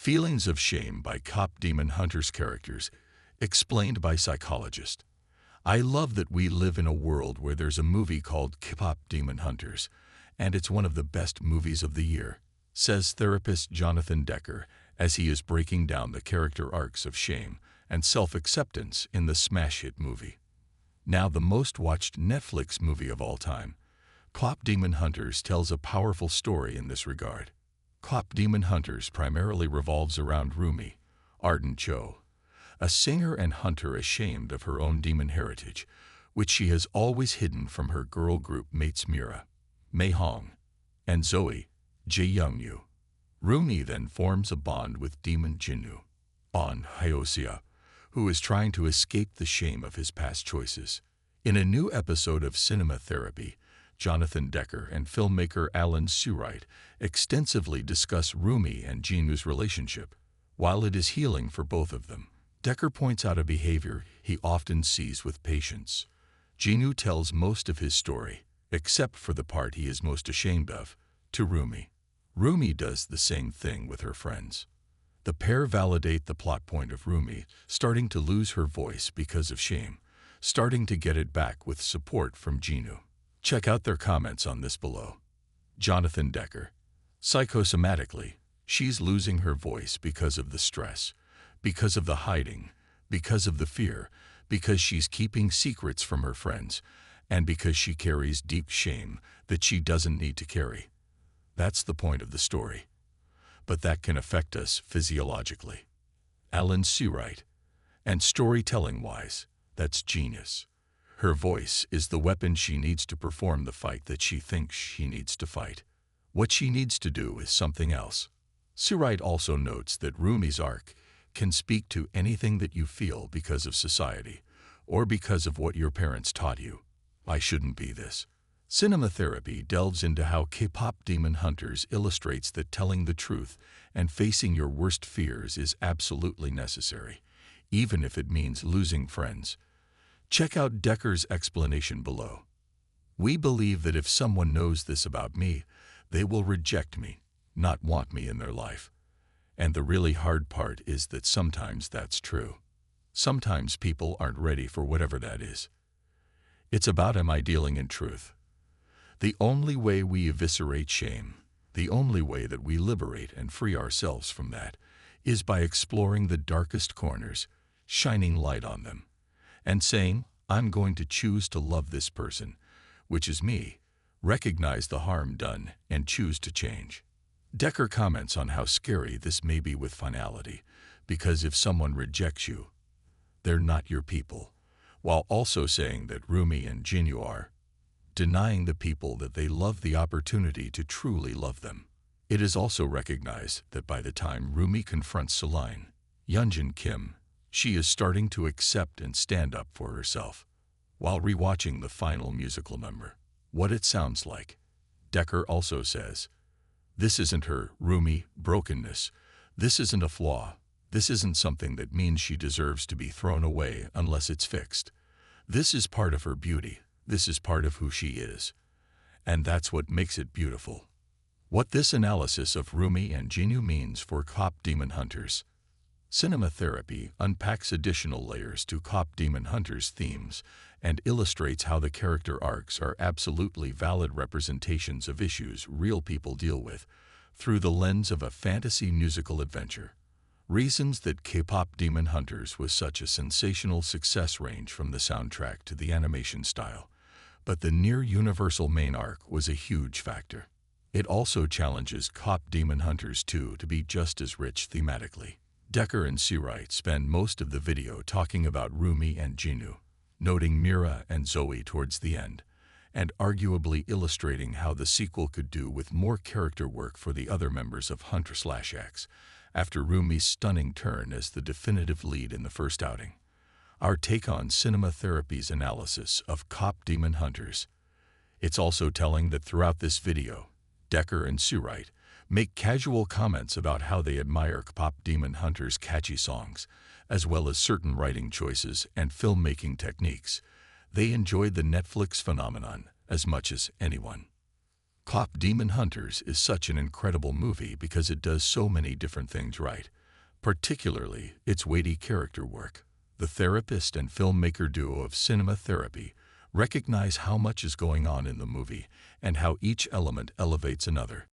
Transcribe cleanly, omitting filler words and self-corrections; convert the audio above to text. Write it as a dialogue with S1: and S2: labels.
S1: Feelings of Shame by KPop Demon Hunters characters, explained by Psychologist. I love that we live in a world where there's a movie called KPop Demon Hunters, and it's one of the best movies of the year, says therapist Jonathan Decker as he is breaking down the character arcs of shame and self-acceptance in the smash hit movie. Now the most watched Netflix movie of all time, KPop Demon Hunters tells a powerful story in this regard. KPop Demon Hunters primarily revolves around Rumi, Ardent Cho, a singer and hunter ashamed of her own demon heritage, which she has always hidden from her girl group mates Mira, Mei Hong, and Zoey, Jae Young-yu. Rumi then forms a bond with demon Jinu, on Hyo-seop, who is trying to escape the shame of his past choices. In a new episode of Cinema Therapy, Jonathan Decker and filmmaker Alan Sewright extensively discuss Rumi and Jinu's relationship. While it is healing for both of them, Decker points out a behavior he often sees with patients. Jinu tells most of his story, except for the part he is most ashamed of, to Rumi. Rumi does the same thing with her friends. The pair validate the plot point of Rumi starting to lose her voice because of shame, starting to get it back with support from Jinu. Check out their comments on this below. Jonathan Decker. Psychosomatically, she's losing her voice because of the stress, because of the hiding, because of the fear, because she's keeping secrets from her friends, and because she carries deep shame that she doesn't need to carry. That's the point of the story. But that can affect us physiologically. Alan Sewright. And storytelling-wise, that's genius. Her voice is the weapon she needs to perform the fight that she thinks she needs to fight. What she needs to do is something else. Sewright also notes that Rumi's arc can speak to anything that you feel because of society, or because of what your parents taught you. I shouldn't be this. Cinema Therapy delves into how KPop Demon Hunters illustrates that telling the truth and facing your worst fears is absolutely necessary, even if it means losing friends. Check out Decker's explanation below. We believe that if someone knows this about me, they will reject me, not want me in their life. And the really hard part is that sometimes that's true. Sometimes people aren't ready for whatever that is. It's about, am I dealing in truth? The only way we eviscerate shame, the only way that we liberate and free ourselves from that, is by exploring the darkest corners, shining light on them, and saying, I'm going to choose to love this person, which is me, recognize the harm done, and choose to change. Decker comments on how scary this may be with finality, because if someone rejects you, they're not your people, while also saying that Rumi and Jinu are denying the people that they love the opportunity to truly love them. It is also recognized that by the time Rumi confronts Celine, Yeonjun Kim, she is starting to accept and stand up for herself. While rewatching the final musical number, What It Sounds Like, Decker also says, this isn't her, Rumi, brokenness. This isn't a flaw. This isn't something that means she deserves to be thrown away unless it's fixed. This is part of her beauty. This is part of who she is. And that's what makes it beautiful. What this analysis of Rumi and Jinu means for KPop Demon Hunters. Cinema Therapy unpacks additional layers to KPop Demon Hunters themes and illustrates how the character arcs are absolutely valid representations of issues real people deal with through the lens of a fantasy musical adventure. Reasons that KPop Demon Hunters was such a sensational success range from the soundtrack to the animation style, but the near-universal main arc was a huge factor. It also challenges KPop Demon Hunters 2 to be just as rich thematically. Decker and Sewright spend most of the video talking about Rumi and Jinu, noting Mira and Zoey towards the end, and arguably illustrating how the sequel could do with more character work for the other members of Hunter/X, after Rumi's stunning turn as the definitive lead in the first outing. Our take on Cinema Therapy's analysis of KPop Demon Hunters. It's also telling that throughout this video, Decker and Sewright make casual comments about how they admire KPop Demon Hunters' catchy songs, as well as certain writing choices and filmmaking techniques. They enjoyed the Netflix phenomenon as much as anyone. K-pop Demon Hunters is such an incredible movie because it does so many different things right, particularly its weighty character work. The therapist and filmmaker duo of cinema therapy recognize how much is going on in the movie and how each element elevates another.